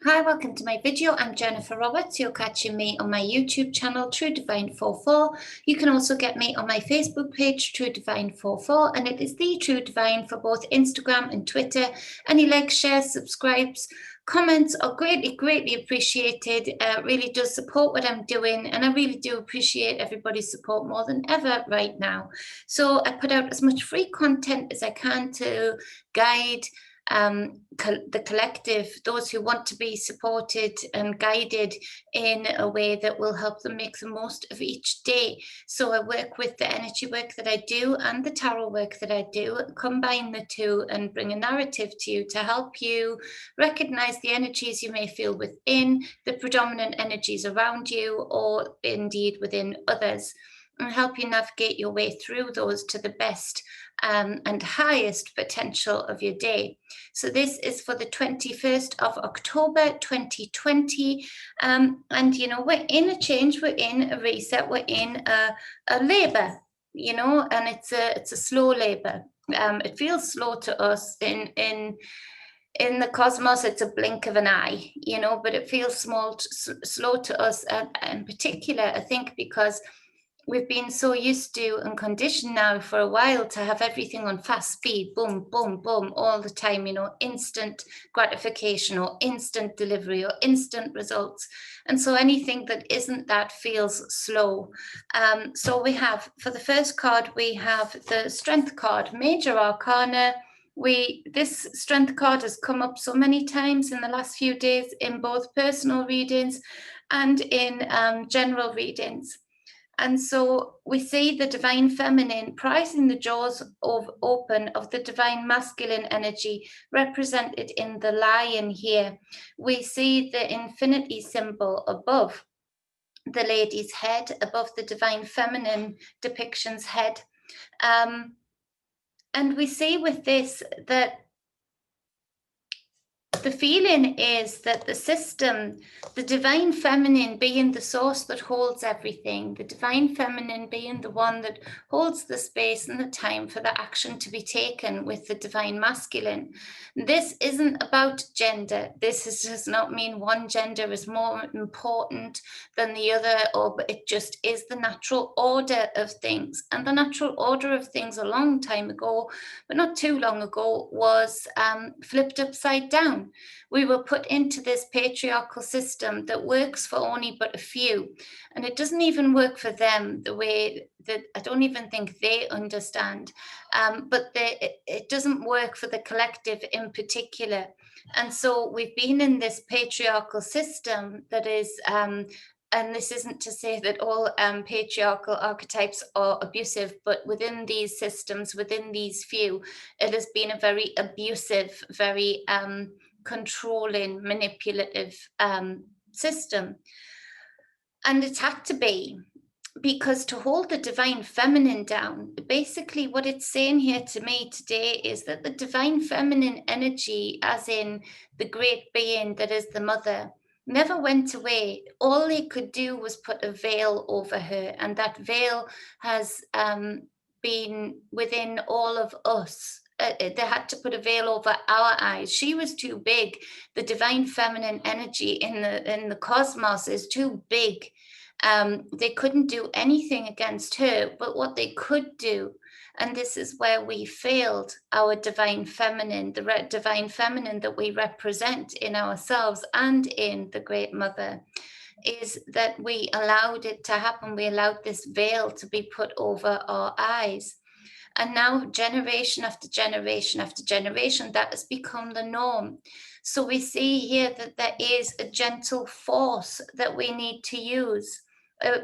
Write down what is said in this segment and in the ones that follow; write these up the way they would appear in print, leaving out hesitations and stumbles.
Hi, welcome to my video. I'm Jennifer Roberts. You're catching me on my YouTube channel, True Divine 44. You can also get me on my Facebook page, True Divine 44, and it is the True Divine for both Instagram and Twitter. Any likes, shares, subscribes, comments are greatly appreciated. Really does support what I'm doing, and I really do appreciate everybody's support more than ever right now. So I put out as much free content as I can to guide the collective, those who want to be supported and guided in a way that will help them make the most of each day. So I work with the energy work that I do and the tarot work that I do, combine the two and bring a narrative to you to help you recognize the energies you may feel within, the predominant energies around you, or indeed within others, and help you navigate your way through those to the best and highest potential of your day. So this is for the 21st of October 2020, and you know, we're in a change, we're in a reset, we're in a labor, you know, and it's a slow labor. It feels slow to us in the cosmos. It's a blink of an eye, you know, but it feels slow to us, and in particular, I think, because we've been so used to and conditioned now for a while to have everything on fast speed, boom, boom, boom, all the time, you know, instant gratification or instant delivery or instant results. And so anything that isn't that feels slow. So we have, for the first card, we have the Strength card, Major Arcana. This Strength card has come up so many times in the last few days in both personal readings and in general readings. And so we see the divine feminine prizing the jaws open of the divine masculine energy represented in the lion here. We see the infinity symbol above the lady's head, above the divine feminine depiction's head. And we see with this that the feeling is that the system, the divine feminine being the source that holds everything, the divine feminine being the one that holds the space and the time for the action to be taken with the divine masculine. This isn't about gender. This does not mean one gender is more important than the other, or it just is the natural order of things. And the natural order of things a long time ago, but not too long ago, was flipped upside down. We were put into this patriarchal system that works for only but a few, and it doesn't even work for them the way that I don't even think they understand, but it doesn't work for the collective in particular. And so we've been in this patriarchal system that is and this isn't to say that all patriarchal archetypes are abusive, but within these systems, within these few, it has been a very abusive, very controlling, manipulative system. And it had to be, because to hold the divine feminine down, basically what it's saying here to me today is that the divine feminine energy, as in the great being that is the mother, never went away. All they could do was put a veil over her, and that veil has been within all of us. They had to put a veil over our eyes. She was too big. The divine feminine energy in the cosmos is too big. They couldn't do anything against her, but what they could do, and this is where we failed our divine feminine, the divine feminine that we represent in ourselves and in the Great Mother, is that we allowed it to happen. We allowed this veil to be put over our eyes. And now generation after generation after generation, that has become the norm. So we see here that there is a gentle force that we need to use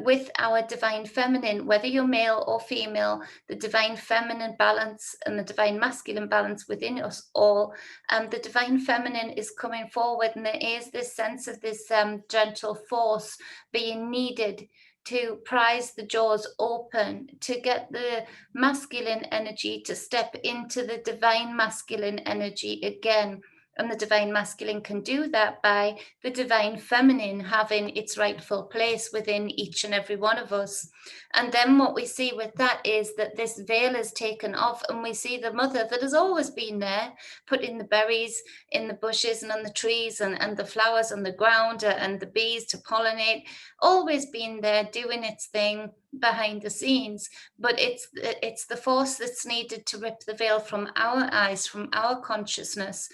with our divine feminine, whether you're male or female, the divine feminine balance and the divine masculine balance within us all. The divine feminine is coming forward, and there is this sense of this gentle force being needed to prise the jaws open, to get the masculine energy to step into the divine masculine energy again, And the divine masculine can do that by the divine feminine having its rightful place within each and every one of us. And then what we see with that is that this veil is taken off, and we see the mother that has always been there, putting the berries in the bushes and on the trees and the flowers on the ground and the bees to pollinate, always been there doing its thing behind the scenes. But it's the force that's needed to rip the veil from our eyes, from our consciousness,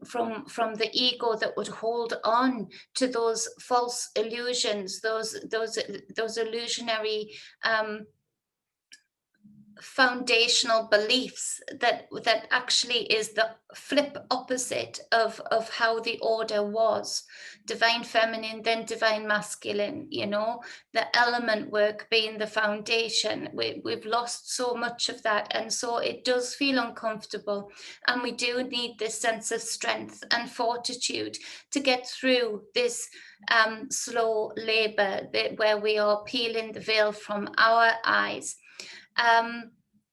from the ego that would hold on to those false illusions, those illusionary foundational beliefs that actually is the flip opposite of how the order was. Divine feminine, then divine masculine, the element work being the foundation. We've lost so much of that, and so it does feel uncomfortable, and we do need this sense of strength and fortitude to get through this slow labor where we are peeling the veil from our eyes.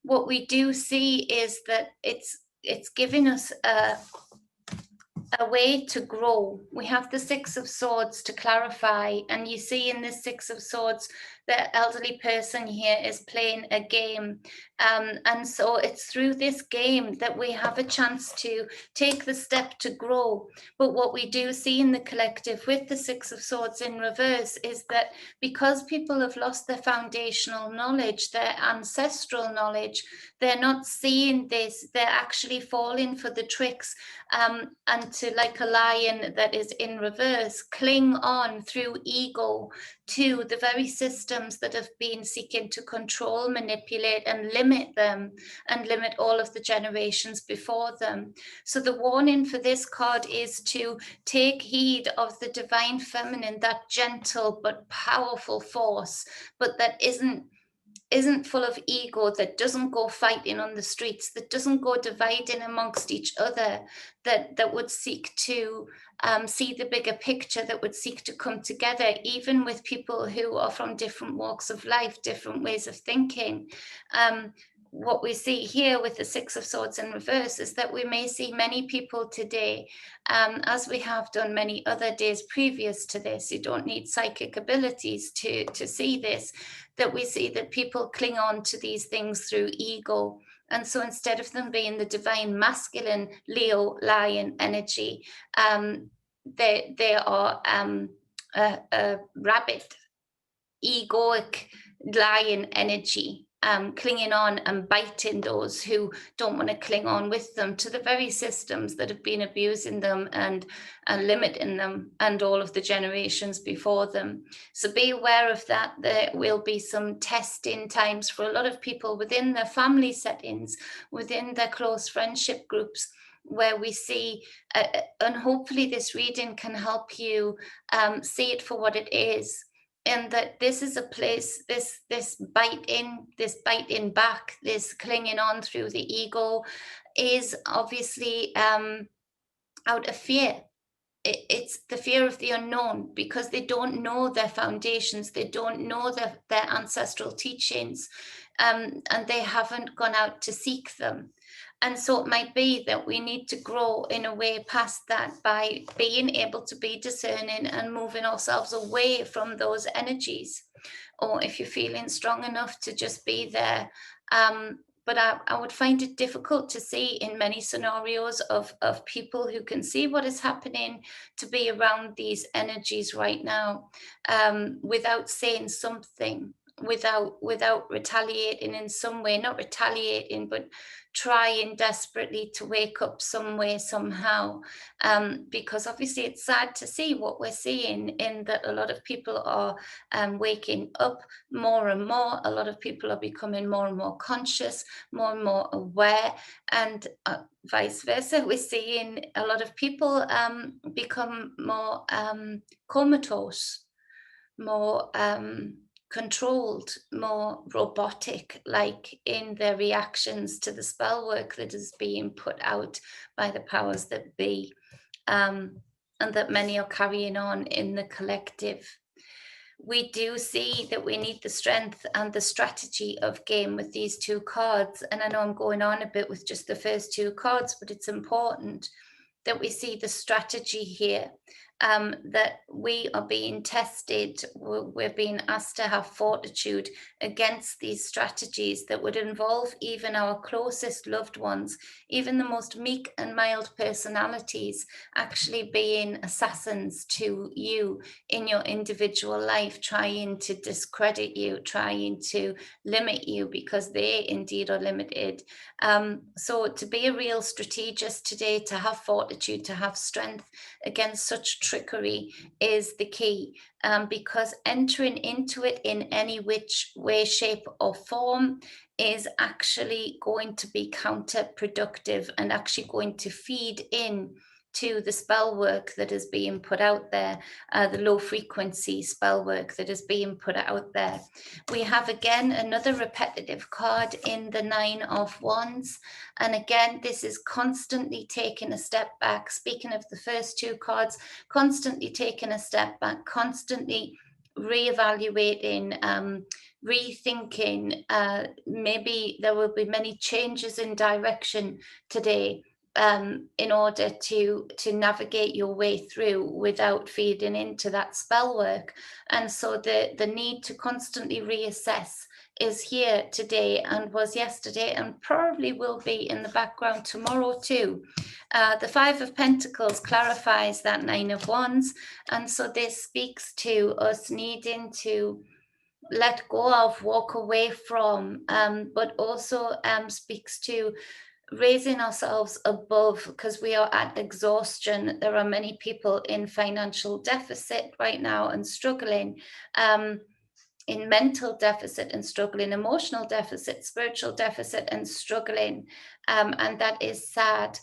What we do see is that it's giving us a way to grow. We have the Six of Swords to clarify, and you see in the Six of Swords, the elderly person here is playing a game. And so it's through this game that we have a chance to take the step to grow. But what we do see in the collective with the Six of Swords in reverse is that because people have lost their foundational knowledge, their ancestral knowledge, they're not seeing this, they're actually falling for the tricks, and to, like a lion that is in reverse, cling on through ego to the very systems that have been seeking to control, manipulate, and limit them, and limit all of the generations before them. So the warning for this card is to take heed of the divine feminine, that gentle but powerful force, but that isn't full of ego, that doesn't go fighting on the streets, that doesn't go dividing amongst each other, that would seek to see the bigger picture, that would seek to come together, even with people who are from different walks of life, different ways of thinking. What we see here with the Six of Swords in reverse is that we may see many people today, as we have done many other days previous to this, you don't need psychic abilities to see this, that we see that people cling on to these things through ego. And so instead of them being the divine masculine Leo lion energy, they are a rabbit, egoic lion energy, clinging on and biting those who don't want to cling on with them to the very systems that have been abusing them and limiting them, and all of the generations before them. So be aware of that. There will be some testing times for a lot of people within their family settings, within their close friendship groups, where we see, and hopefully this reading can help you see it for what it is. And that this is a place, this biting back, this clinging on through the ego, is obviously out of fear. It's the fear of the unknown, because they don't know their foundations, they don't know their ancestral teachings, and they haven't gone out to seek them. And so it might be that we need to grow in a way past that by being able to be discerning and moving ourselves away from those energies. Or if you're feeling strong enough to just be there. But I would find it difficult to see in many scenarios of people who can see what is happening, to be around these energies right now, without saying something, without retaliating in some way, not retaliating, but trying desperately to wake up some way, somehow, because obviously it's sad to see what we're seeing, in that a lot of people are waking up more and more. A lot of people are becoming more and more conscious, more and more aware, and vice versa. We're seeing a lot of people become more comatose, more controlled, more robotic, like in their reactions to the spell work that is being put out by the powers that be, and that many are carrying on in the collective. We do see that we need the strength and the strategy of game with these two cards. And I know I'm going on a bit with just the first two cards, but it's important. that we see the strategy here, that we are being tested, we're being asked to have fortitude against these strategies that would involve even our closest loved ones, even the most meek and mild personalities, actually being assassins to you in your individual life, trying to discredit you, trying to limit you because they indeed are limited. So to be a real strategist today, to have fortitude, to have strength against such trickery is the key, because entering into it in any which way, shape, or form is actually going to be counterproductive and actually going to feed in to the spell work that is being put out there, the low frequency spell work that is being put out there. We have again another repetitive card in the Nine of Wands. And again, this is constantly taking a step back. Speaking of the first two cards, constantly taking a step back, constantly reevaluating, rethinking. Maybe there will be many changes in direction today, in order to navigate your way through without feeding into that spell work. And so the need to constantly reassess is here today and was yesterday and probably will be in the background tomorrow too. The Five of Pentacles clarifies that Nine of Wands, and so this speaks to us needing to let go of, walk away from, but also speaks to raising ourselves above, because we are at exhaustion. There are many people in financial deficit right now and struggling, in mental deficit and struggling, emotional deficit, spiritual deficit and struggling, and that is sad.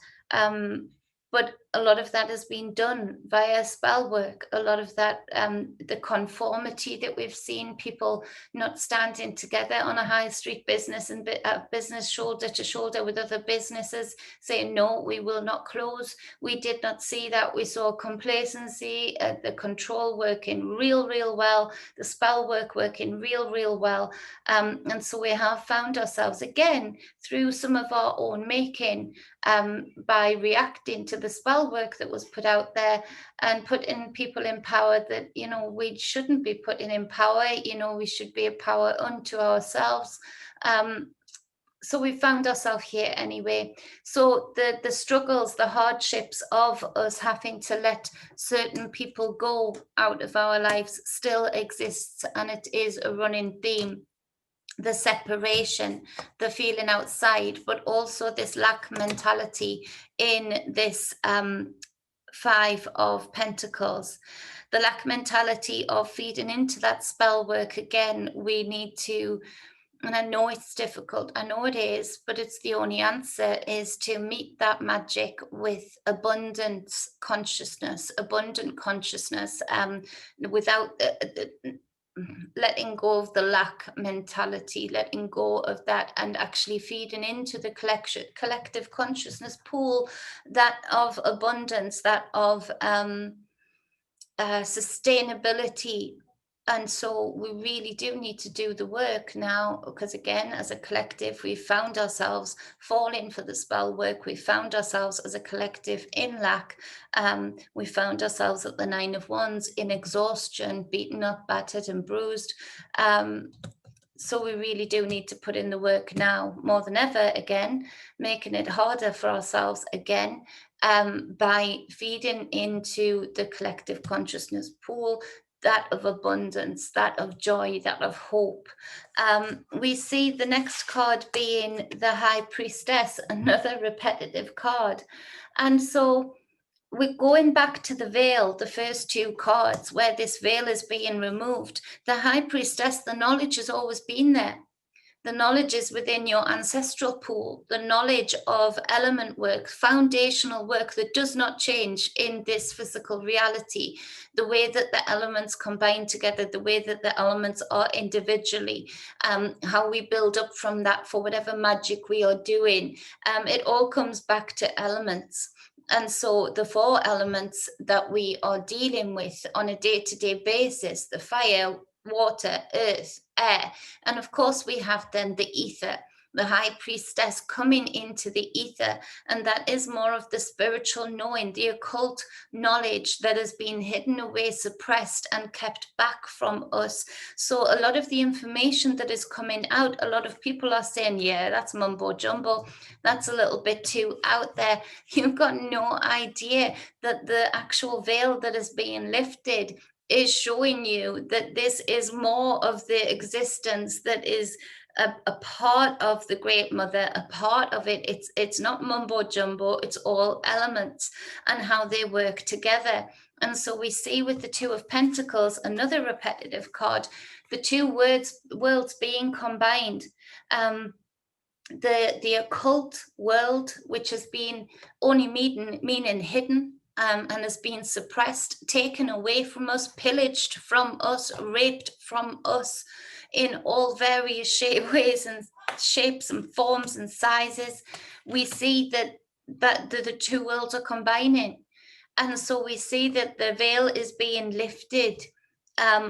But a lot of that has been done via spell work. A lot of that, the conformity that we've seen, people not standing together on a high street business and business shoulder to shoulder with other businesses, saying, no, we will not close. We did not see that. We saw complacency, the control working real well, the spell work working real well. And so we have found ourselves again through some of our own making, by reacting to the spell work that was put out there and putting people in power that, we shouldn't be putting in power. We should be a power unto ourselves. So we found ourselves here anyway. So the struggles, the hardships of us having to let certain people go out of our lives still exists, and it is a running theme. The separation, the feeling outside, but also this lack mentality in this Five of Pentacles. The lack mentality of feeding into that spell work again. We need to, and I know it's difficult, I know it is, but it's the only answer, is to meet that magic with abundant consciousness, without letting go of the lack mentality, letting go of that, and actually feeding into the collective consciousness pool, that of abundance, that of sustainability. And so we really do need to do the work now, because again, as a collective, we found ourselves falling for the spell work. We found ourselves as a collective in lack. We found ourselves at the Nine of Wands in exhaustion, beaten up, battered and bruised. So we really do need to put in the work now more than ever, again, making it harder for ourselves again, by feeding into the collective consciousness pool, that of abundance, that of joy, that of hope. We see the next card being the High Priestess, another repetitive card. And so we're going back to the veil, the first two cards, where this veil is being removed. The High Priestess, the knowledge has always been there. The knowledge is within your ancestral pool, the knowledge of element work, foundational work that does not change in this physical reality. The way that the elements combine together, the way that the elements are individually, how we build up from that for whatever magic we are doing. It all comes back to elements. And so the four elements that we are dealing with on a day-to-day basis, the fire, water, earth, air, and of course we have then the ether, the high priestess coming into the ether, and that is more of the spiritual knowing, the occult knowledge that has been hidden away, suppressed, and kept back from us. So a lot of the information that is coming out, a lot of people are saying, yeah, that's mumbo jumbo, that's a little bit too out there. You've got no idea that the actual veil that is being lifted is showing you that this is more of the existence that is a part of the Great Mother, a part of it. It's not mumbo jumbo, it's all elements and how they work together. And so we see with the Two of Pentacles, another repetitive card, the two worlds being combined. The occult world, which has been only meaning hidden, and has been suppressed, taken away from us, pillaged from us, raped from us in all various ways and shapes and forms and sizes. We see that the two worlds are combining. And so we see that the veil is being lifted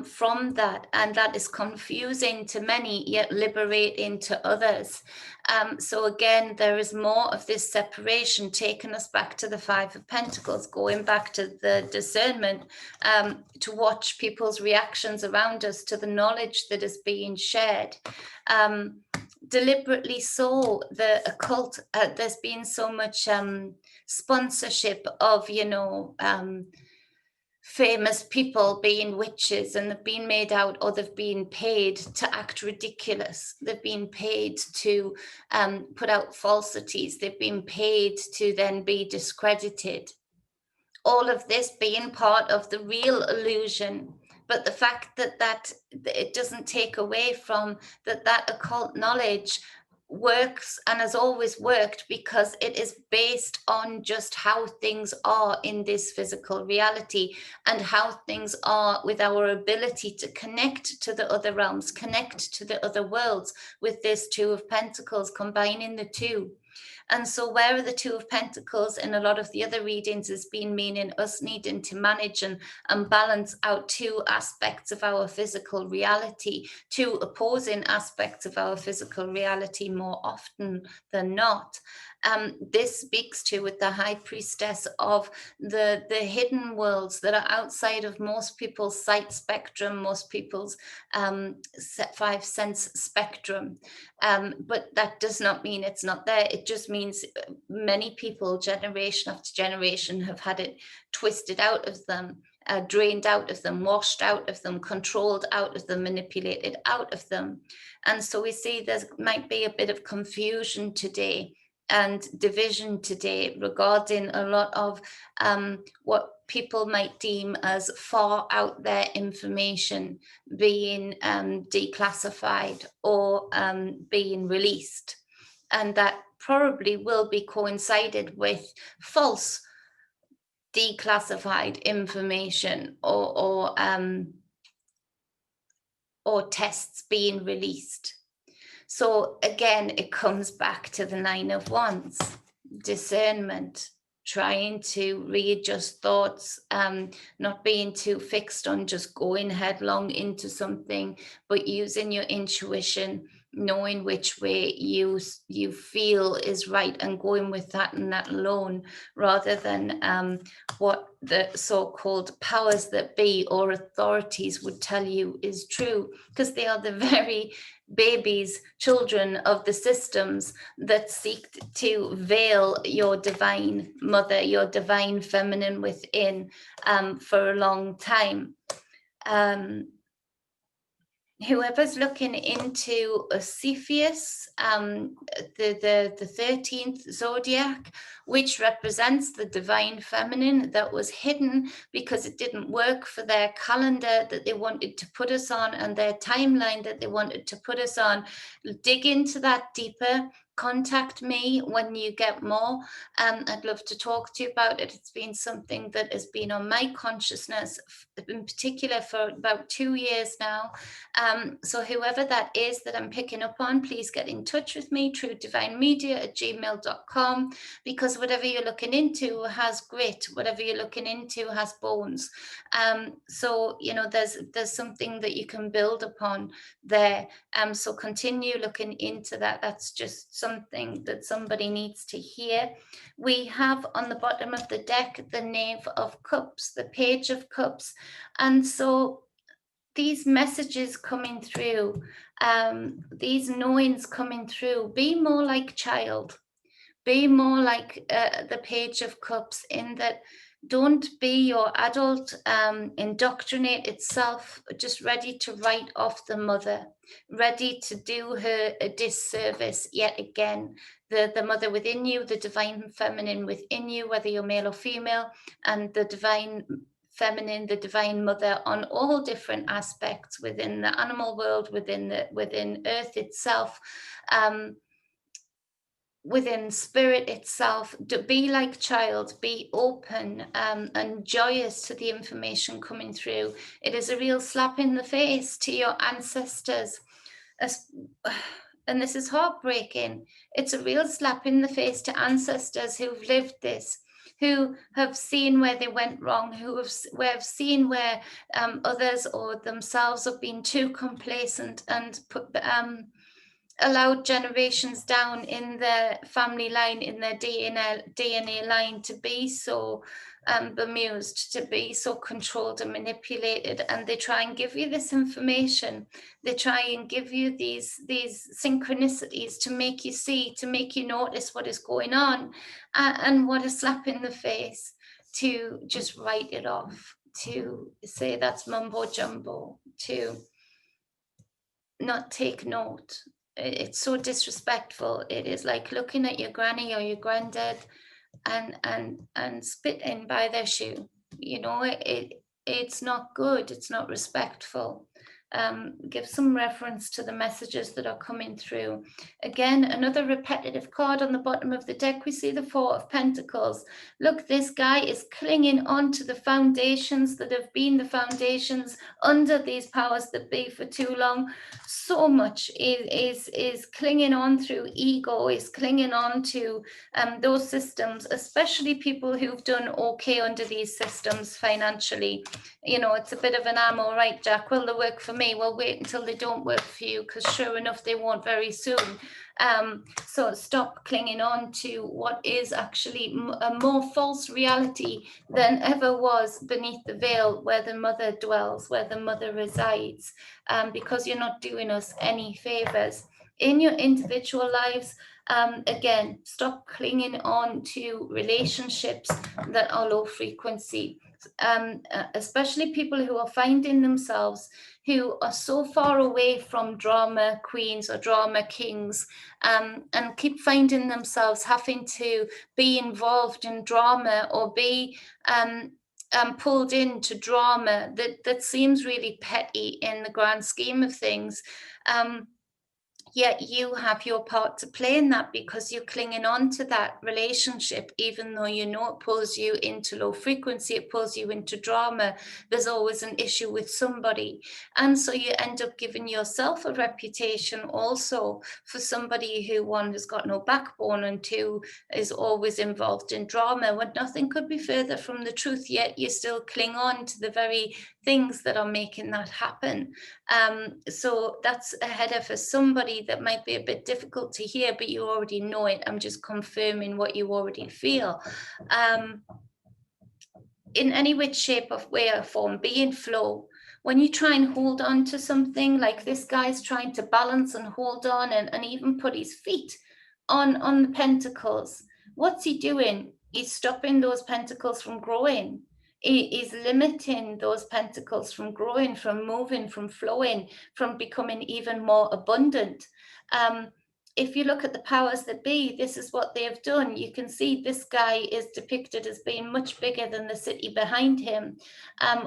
from that, and that is confusing to many, yet liberating to others. So again, there is more of this separation, taking us back to the Five of Pentacles, going back to the discernment, to watch people's reactions around us to the knowledge that is being shared. Deliberately so, the occult, there's been so much sponsorship of, famous people being witches, and they've been made out, or they've been paid to act ridiculous. They've been paid to put out falsities. They've been paid to then be discredited. All of this being part of the real illusion. But the fact that it doesn't take away from that occult knowledge works and has always worked, because it is based on just how things are in this physical reality, and how things are with our ability to connect to the other realms, connect to the other worlds, with this Two of Pentacles, combining the two. And so where are the Two of Pentacles in a lot of the other readings has been meaning us needing to manage and balance out two aspects of our physical reality, two opposing aspects of our physical reality more often than not. This speaks to, with the High Priestess, of the hidden worlds that are outside of most people's sight spectrum, most people's five sense spectrum. But that does not mean it's not there. It just means many people, generation after generation, have had it twisted out of them, drained out of them, washed out of them, controlled out of them, manipulated out of them. And so we see there might be a bit of confusion today and division today regarding a lot of what people might deem as far out there information being declassified or being released. And that probably will be coincided with false declassified information or tests being released. So again, it comes back to the Nine of Wands, discernment, trying to readjust thoughts, not being too fixed on just going headlong into something, but using your intuition, knowing which way you feel is right, and going with that and that alone, rather than what the so-called powers that be or authorities would tell you is true, because they are the very babies, children of the systems that seek to veil your divine mother, your divine feminine within, for a long time. Whoever's looking into Cepheus, the 13th zodiac, which represents the divine feminine that was hidden because it didn't work for their calendar that they wanted to put us on, and their timeline that they wanted to put us on, dig into that deeper. contact me when you get more. I'd love to talk to you about it. It's been something that has been on my consciousness, in particular, for about 2 years now. So whoever that is that I'm picking up on, please get in touch with me through divinemedia@gmail.com, because whatever you're looking into has grit. Whatever you're looking into has bones. So, there's something that you can build upon there. So continue looking into that. That's just something that somebody needs to hear. We have on the bottom of the deck the Knave of Cups, the Page of Cups. And so these messages coming through, these knowings coming through, be more like child. Be more like the Page of Cups, in that don't be your adult indoctrinate itself, just ready to write off the mother, ready to do her a disservice yet again. The mother within you, the divine feminine within you, whether you're male or female, and the divine feminine, the divine mother, on all different aspects within the animal world, within Earth itself. Within spirit itself, to be like child, be open and joyous to the information coming through. It is a real slap in the face to your ancestors. And this is heartbreaking. It's a real slap in the face to ancestors who've lived this, who have seen where they went wrong, who have seen where others or themselves have been too complacent and allowed generations down in their family line, in their DNA line, to be so bemused, to be so controlled and manipulated. And they try and give you this information. They try and give you these synchronicities to make you see, to make you notice what is going on. And what a slap in the face to just write it off, to say that's mumbo jumbo, to not take note. It's so disrespectful. It is like looking at your granny or your granddad and spitting by their shoe. It's not good. It's not respectful. Give some reference to the messages that are coming through. Again, another repetitive card on the bottom of the deck, we see the Four of Pentacles. Look, this guy is clinging on to the foundations that have been the foundations under these powers that be for too long. So much is clinging on through ego, is clinging on to those systems, especially people who've done okay under these systems financially. It's a bit of an ammo, right, Jack? Will they work for me? Well, wait until they don't work for you, because sure enough, they won't very soon. So stop clinging on to what is actually a more false reality than ever was beneath the veil, where the mother dwells, where the mother resides, because you're not doing us any favors in your individual lives. Again, stop clinging on to relationships that are low frequency. Especially people who are finding themselves, who are so far away from drama queens or drama kings, and keep finding themselves having to be involved in drama or be pulled into drama that seems really petty in the grand scheme of things. Yet you have your part to play in that, because you're clinging on to that relationship, even though it pulls you into low frequency, it pulls you into drama. There's always an issue with somebody. And so you end up giving yourself a reputation also for somebody who, one, has got no backbone, and two, is always involved in drama, when nothing could be further from the truth, yet you still cling on to the very things that are making that happen. So that's ahead of us. Somebody that might be a bit difficult to hear, but you already know it. I'm just confirming what you already feel. In any which shape of way or form, be in flow. When you try and hold on to something, like this guy's trying to balance and hold on and even put his feet on the pentacles, what's he doing? He's stopping those pentacles from growing. Is limiting those pentacles from growing, from moving, from flowing, from becoming even more abundant. if you look at the powers that be, this is what they have done. You can see this guy is depicted as being much bigger than the city behind him.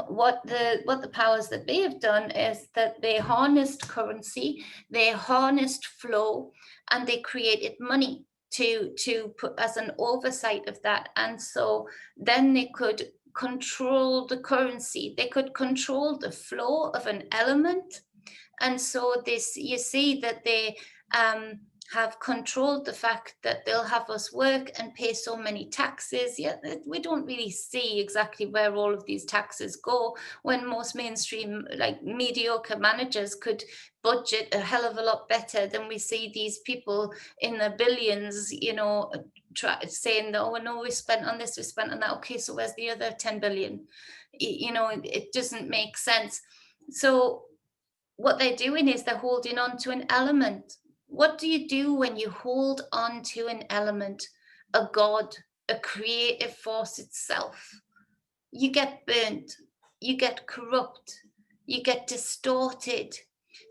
What the powers that be have done is that they harnessed currency, they harnessed flow, and they created money to put as an oversight of that. And so then they could control the currency, they could control the flow of an element. And so this, you see that they have controlled the fact that they'll have us work and pay so many taxes. Yet we don't really see exactly where all of these taxes go, when most mainstream, like mediocre managers, could budget a hell of a lot better than we see these people in the billions, you know, saying, oh no, we spent on this, we spent on that. Okay, so where's the other 10 billion? You know, it doesn't make sense. So what they're doing is they're holding on to an element. What do you do when you hold on to an element, a god, a creative force itself? You get burnt, you get corrupt, you get distorted.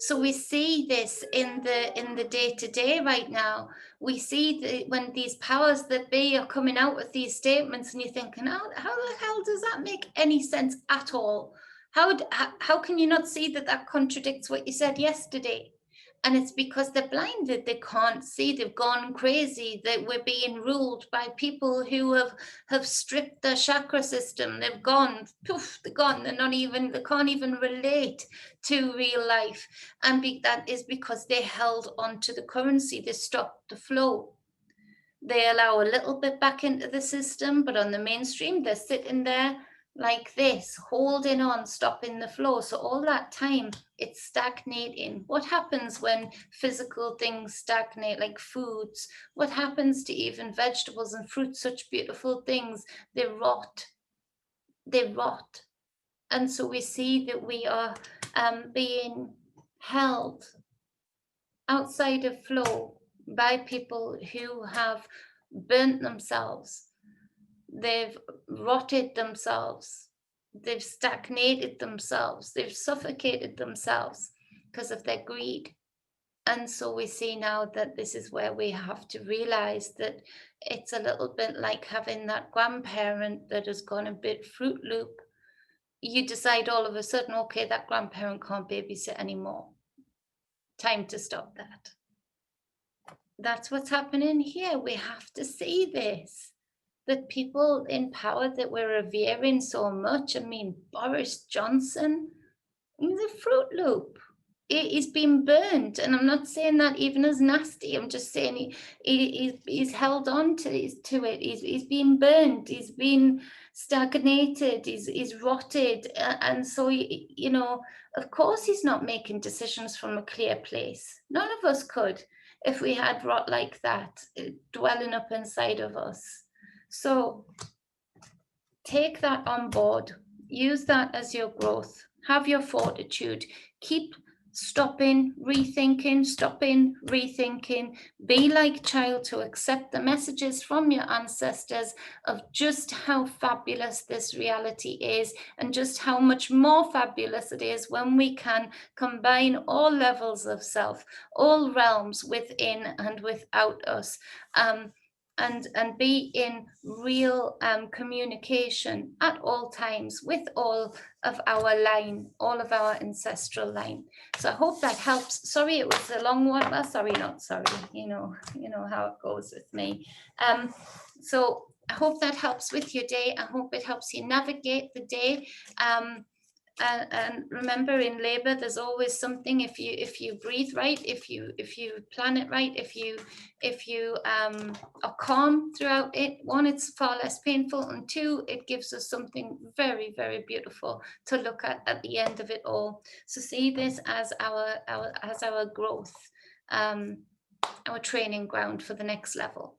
So we see this in the day-to-day right now. We see when these powers that be are coming out with these statements, and you're thinking, how the hell does that make any sense at all? How can you not see that that contradicts what you said yesterday? And it's because they're blinded. They can't see. They've gone crazy. That we're being ruled by people who have stripped their chakra system. They've gone, poof, they're gone. They can't even relate to real life. And that is because they held on to the currency. They stopped the flow. They allow a little bit back into the system, but on the mainstream, they're sitting there like this, holding on, stopping the flow. So all that time, it's stagnating. What happens when physical things stagnate, like foods? What happens to even vegetables and fruits, such beautiful things? They rot. They rot. And so we see that we are being held outside of flow by people who have burnt themselves. They've rotted themselves. They've stagnated themselves. They've suffocated themselves because of their greed. And so we see now that this is where we have to realize that it's a little bit like having that grandparent that has gone a bit Fruit Loop. You decide all of a sudden, okay, that grandparent can't babysit anymore. Time to stop that. That's what's happening here. We have to see this. That people in power that we're revering so much, I mean, Boris Johnson, he's a Fruit Loop. He's been burned, and I'm not saying that even as nasty. I'm just saying he's held on to it. He's been burned. He's been stagnated. He's rotted, and so you know, of course, he's not making decisions from a clear place. None of us could if we had rot like that dwelling up inside of us. So take that on board, use that as your growth, have your fortitude, keep stopping, rethinking, be like child to accept the messages from your ancestors of just how fabulous this reality is and just how much more fabulous it is when we can combine all levels of self, all realms within and without us. And be in real communication at all times with all of our line, all of our ancestral line. So I hope that helps. Sorry, it was a long one. Well, sorry, not sorry. You know how it goes with me. So I hope that helps with your day. I hope it helps you navigate the day. And remember, in labor, there's always something. If you breathe right, if you plan it right, if you are calm throughout it, one, it's far less painful, and two, it gives us something very, very beautiful to look at the end of it all. So see this as our growth, our training ground for the next level.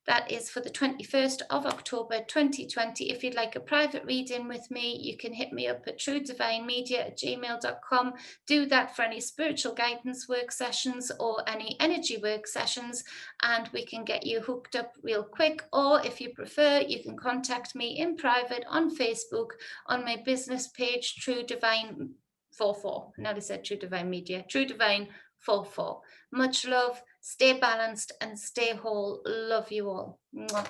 That is for the 21st of October 2020. If you'd like a private reading with me, you can hit me up at truedivinemedia@gmail.com. Do that for any spiritual guidance work sessions or any energy work sessions, and we can get you hooked up real quick. Or if you prefer, you can contact me in private on Facebook on my business page, True Divine 44. Now they said True Divine Media, True Divine 44. Much love. Stay balanced and stay whole. Love you all. Mwah.